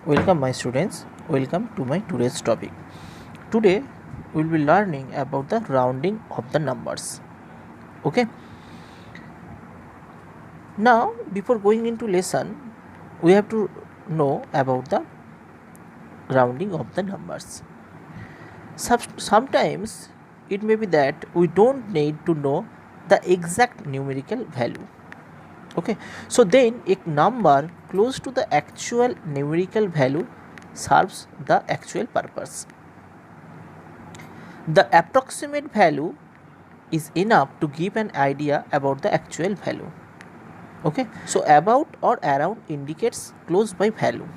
Welcome my students, welcome to my today's topic. Today we will be learning about the rounding of the numbers. Okay. Now before going into lesson, we have to know about the rounding of the numbers. Sometimes it may be that we don't need to know the exact numerical value. Okay, so then a number close to the actual numerical value serves the actual purpose. The approximate value is enough to give an idea about the actual value. Okay, so about or around indicates close by value.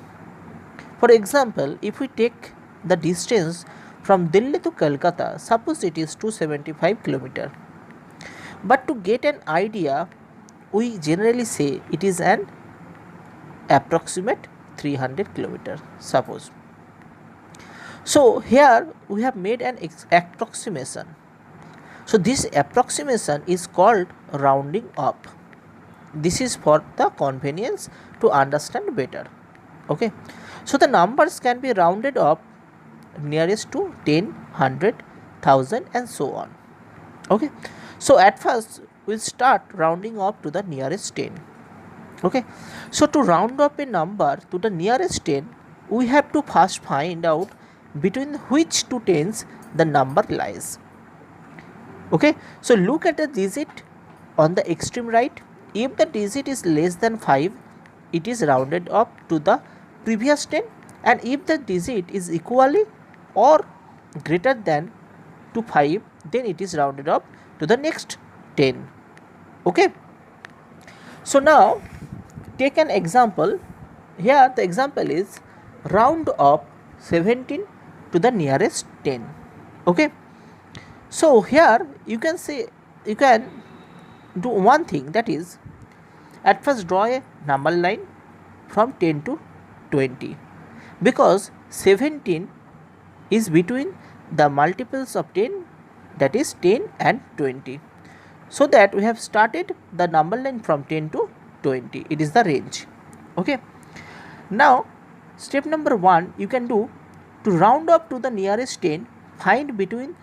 For example, if we take the distance from Delhi to Kolkata, suppose it is 275 km. But to get an idea, we generally say it is an approximate 300 km, suppose. So here we have made an approximation. So this approximation is called rounding up. This is for the convenience to understand better. Okay, so the numbers can be rounded up nearest to 10, 100, 1000 and so on. Okay, so at first we'll start rounding up to the nearest 10. Okay, so to round up a number to the nearest 10, we have to first find out between which two tens the number lies. Okay, so look at the digit on the extreme right. If the digit is less than 5, it is rounded up to the previous 10, and if the digit is equally or greater than to 5, then it is rounded up to the next 10. Okay, so now take an example. Here the example is round up 17 to the nearest 10. Okay, so here you can do one thing, that is at first draw a number line from 10 to 20, because 17 is between the multiples of 10, that is 10 and 20. So that we have started the number line from 10 to 20, it is the range. Okay, now step number 1 you can do to round up to the nearest 10, find between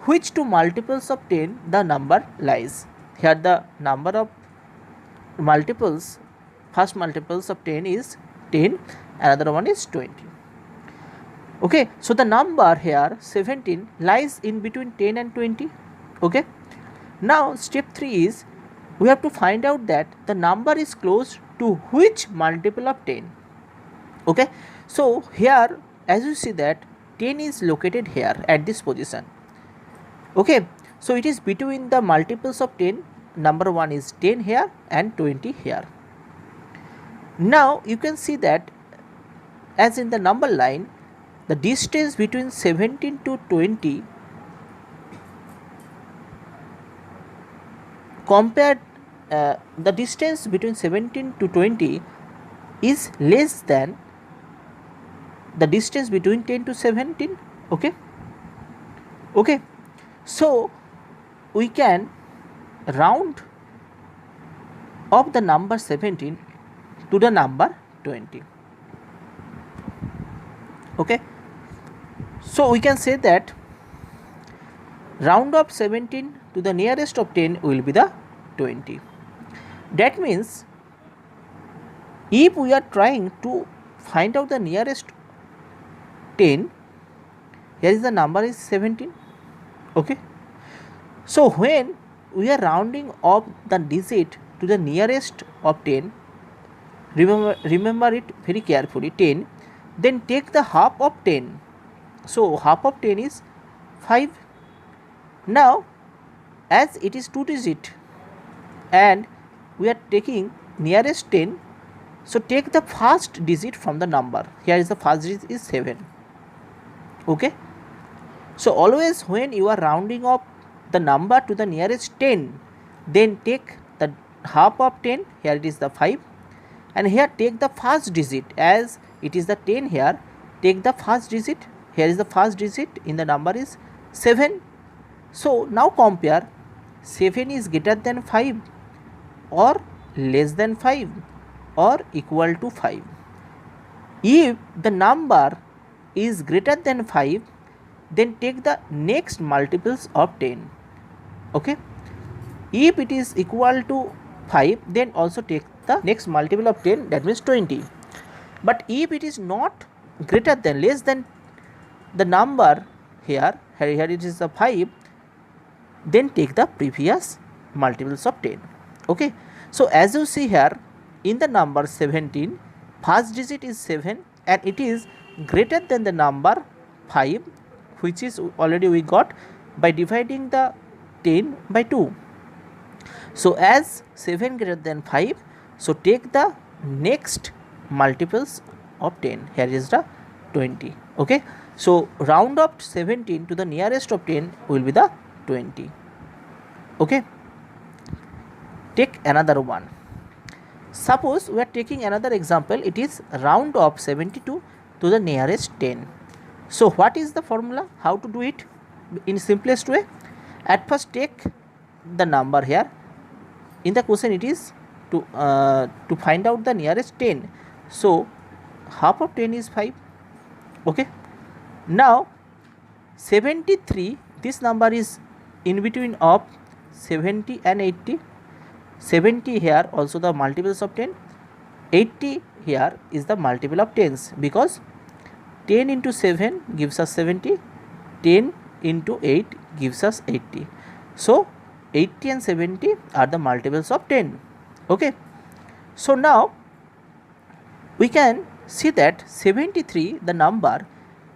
which two multiples of 10 the number lies. Here the number of multiples, first multiples of 10 is 10, another one is 20. Okay, so the number here 17 lies in between 10 and 20. Okay, now step 3 is we have to find out that the number is close to which multiple of 10. Okay, so here as you see that 10 is located here at this position. Okay, so it is between the multiples of 10, number 1 is 10 here and 20 here. Now you can see that as in the number line, the distance between 17 to 20 compared the distance between 17 to 20 is less than the distance between 10 to 17. Okay, okay, so we can round up the number 17 to the number 20. Okay, so we can say that round up 17 to the nearest of 10 will be the 20. That means if we are trying to find out the nearest 10, here is the number is 17. Okay, so when we are rounding up the digit to the nearest of 10, remember it very carefully, 10, then take the half of 10. So half of 10 is 5. Now as it is 2 digit and we are taking nearest 10, so take the first digit from the number. Here is the first digit is 7. Okay, so always when you are rounding up the number to the nearest 10, then take the half of 10, here it is the 5, and here take the first digit, as it is the 10 here, take the first digit, here is the first digit in the number is 7. So now compare, 7 is greater than 5 or less than 5 or equal to 5. If the number is greater than 5, then take the next multiples of 10. Okay. If it is equal to 5, then also take the next multiple of 10, that means 20. But if it is not greater than, less than the number here it is a 5, then take the previous multiples of 10. Okay. So as you see here, in the number 17, first digit is 7 and it is greater than the number 5, which is already we got by dividing the 10 by 2. So as 7 greater than 5, so take the next multiples of 10, here is the 20. Okay. So round up 17 to the nearest of 10 will be the 20. Okay. Take another one. Suppose we are taking another example, it is round of 72 to the nearest 10. So what is the formula? How to do it in simplest way? At first take the number here. In the question it is to find out the nearest 10. So half of 10 is 5. Okay. Now 73, this number is in between of 70 and 80. 70 here also the multiples of 10. 80 here is the multiple of 10s, because 10 into 7 gives us 70. 10 into 8 gives us 80. So 80 and 70 are the multiples of 10. Okay. So now we can see that 73, the number,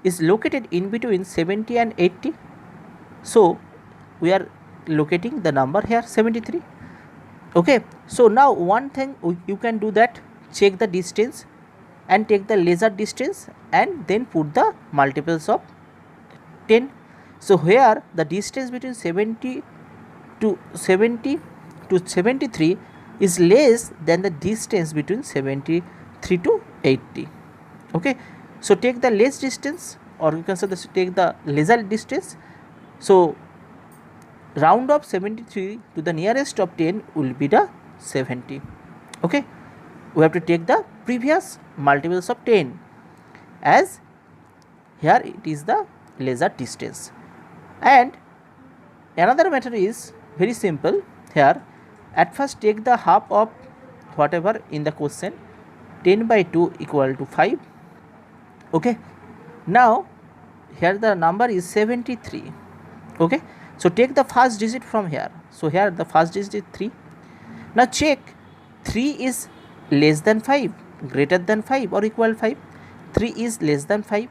is located in between 70 and 80. So we are locating the number here 73. Okay. So now one thing you can do, that check the distance and take the lesser distance and then put the multiples of 10. So here the distance between 70 to 73 is less than the distance between 73 to 80. Okay. So take the less distance, or you can say take the lesser distance. So round of 73 to the nearest of 10 will be the 70. Okay. We have to take the previous multiples of 10, as here it is the lesser distance. And another method is very simple. Here at first take the half of whatever in the question. 10 by 2 equal to 5. Okay. Now here the number is 73. Okay. So take the first digit from here. So here the first digit is 3. Now check 3 is less than 5, greater than 5 or equal 5. 3 is less than 5.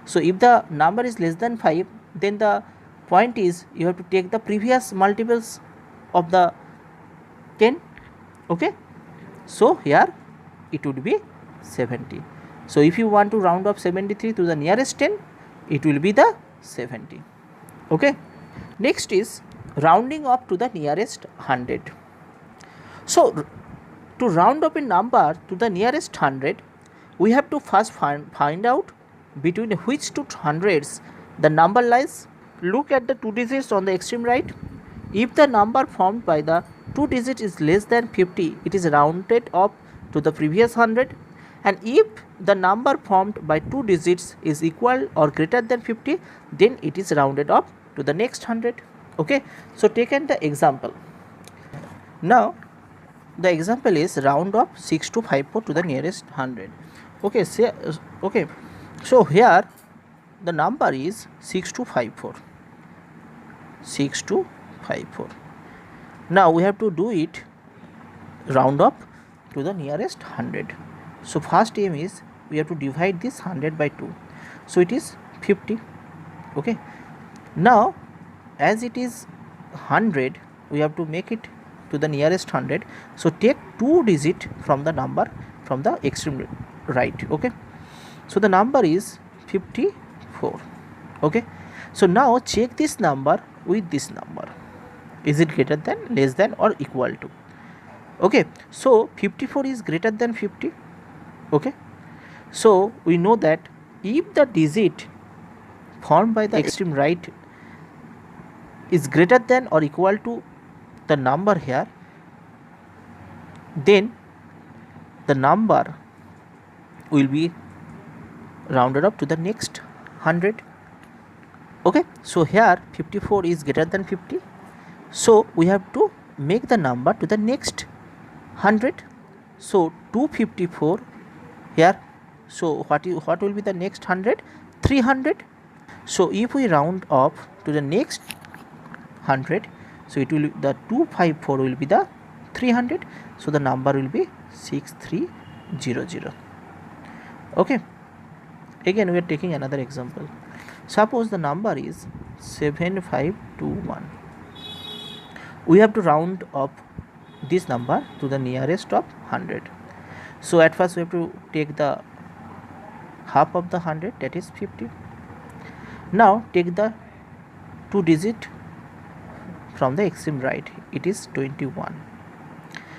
So if the number is less than 5, then the point is you have to take the previous multiples of the 10. Okay. So here it would be 70. So if you want to round up 73 to the nearest 10, it will be the 70. Okay. Next is rounding up to the nearest 100. So to round up a number to the nearest 100, we have to first find out between which two hundreds the number lies. Look at the two digits on the extreme right. If the number formed by the two digits is less than 50, it is rounded up to the previous 100. And if the number formed by two digits is equal or greater than 50, then it is rounded up to the next 100. Okay. So taken the example. Now the example is round up 6254 to the nearest 100. Okay. Okay. So here the number is 6254. 6254. Now we have to do it round up to the nearest 100. So first aim is we have to divide this 100 by 2. So it is 50. Okay. Now as it is 100, we have to make it to the nearest 100. So take two digit from the number from the extreme right. Okay. So the number is 54. Okay. So now check this number with this number. Is it greater than, less than or equal to? Okay. So 54 is greater than 50. Okay. So we know that if the digit formed by the extreme right is greater than or equal to the number here, then the number will be rounded up to the next 100. Okay, so here 54 is greater than 50, so we have to make the number to the next 100. So 254 here, so what will be the next 100? 300. So if we round up to the next 100, so it will, the 254 will be the 300, so the number will be 6300. Okay, again we are taking another example. Suppose the number is 7521. We have to round up this number to the nearest of 100. So at first we have to take the half of the 100, that is 50. Now take the 2 digit from the extreme right, it is 21.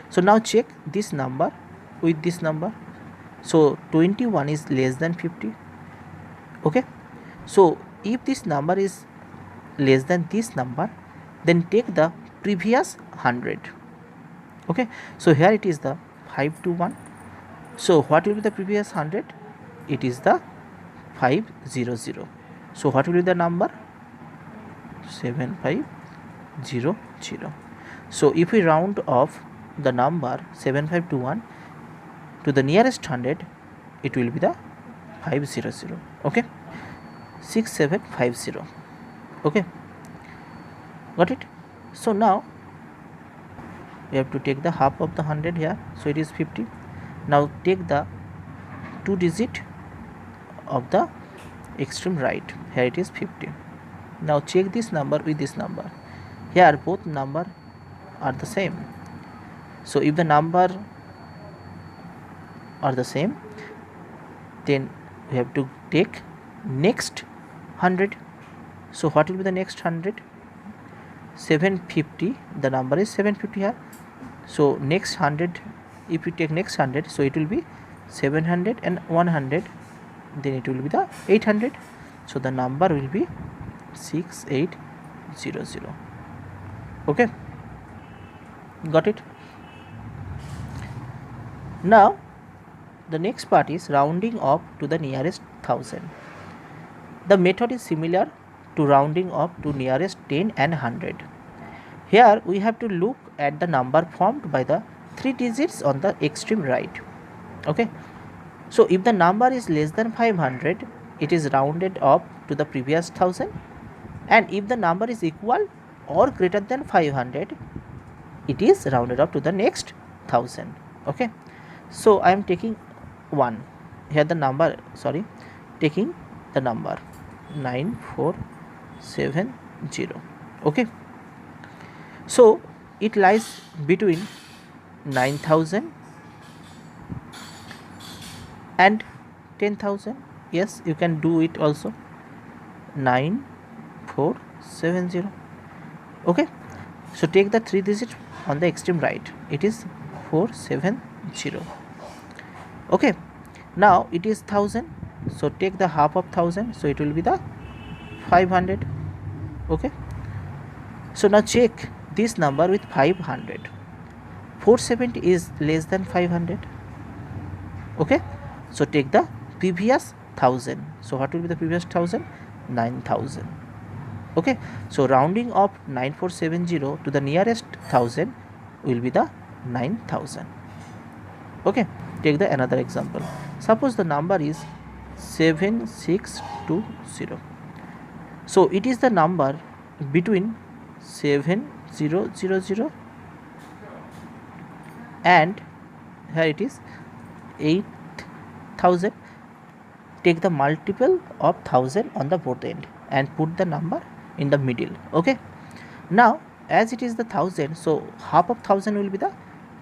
So now check this number with this number. So 21 is less than 50. Okay, so if this number is less than this number, then take the previous 100. Okay, so here it is the 521. So what will be the previous 100? It is the 500. So what will be the number? 7500. So if we round off the number 7521 to the nearest 100, it will be the 500. Okay, 6750. Okay, got it? So now we have to take the half of the 100 here, so it is 50. Now take the 2 digit of the extreme right, here it is 50. Now check this number with this number. Here both number are the same. So if the number are the same, then we have to take next 100. So what will be the next 100? 750. The number is 750 here. So next 100, if you take next 100, so it will be 700 and 100, then it will be the 800. So the number will be 6800. Okay, got it? Now the next part is rounding up to the nearest 1000. The method is similar to rounding up to nearest 10 and 100. Here we have to look at the number formed by the 3 digits on the extreme right. Okay, so if the number is less than 500, it is rounded up to the previous 1000, and if the number is equal or greater than 500, it is rounded up to the next 1000. Okay, so I am taking 1 here, the number, taking the number 9470. Okay, so it lies between 9000 and 10,000. Yes, you can do it also. 9470. Okay, so take the 3 digit on the extreme right, it is 470. Okay, now it is 1000, so take the half of 1000, so it will be the 500. Okay, so now check this number with 500. 470 is less than 500. Okay, so take the previous 1000. So what will be the previous 1000? 9000. Okay, so rounding up 9470 to the nearest 1000 will be the 9000. Okay, take the another example. Suppose the number is 7620. So it is the number between 7000 and here it is 8000. Take the multiple of 1000 on the both end and put the number in the middle. Okay, now as it is the 1000, so half of 1000 will be the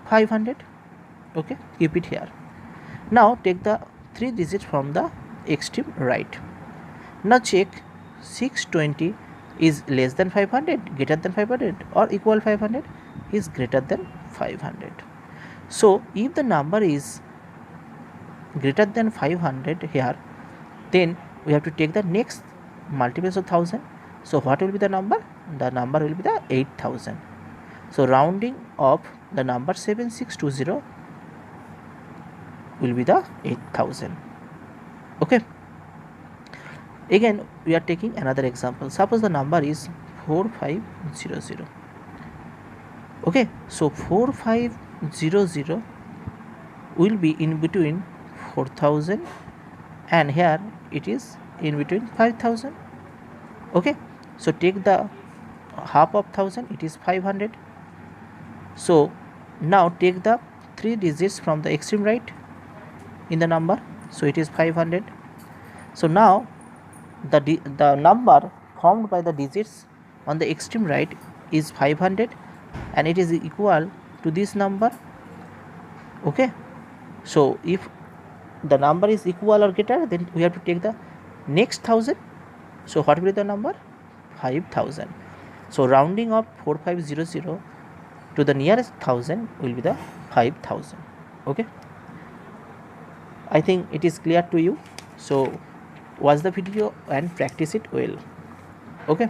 500. Okay, keep it here. Now take the 3 digits from the extreme right. Now check 620 is less than 500, greater than 500, or equal 500? Is greater than 500. So if the number is greater than 500 here, then we have to take the next multiples of 1000. So what will be the number? The number will be the 8000. So rounding up the number 7620 will be the 8000. Okay, Again, we are taking another example. Suppose the number is 4500. Okay, so 4500 will be in between 4000 and here it is in between 5000. Okay, so take the half of 1000, it is 500. So now take the 3 digits from the extreme right in the number, so it is 500. So now the number formed by the digits on the extreme right is 500 and it is equal to this number. Okay, so if the number is equal or greater, then we have to take the next 1000. So what will be the number? 5000. So rounding up 4500 to the nearest 1000 will be the 5000. Okay, I think it is clear to you. So watch the video and practice it well. Okay.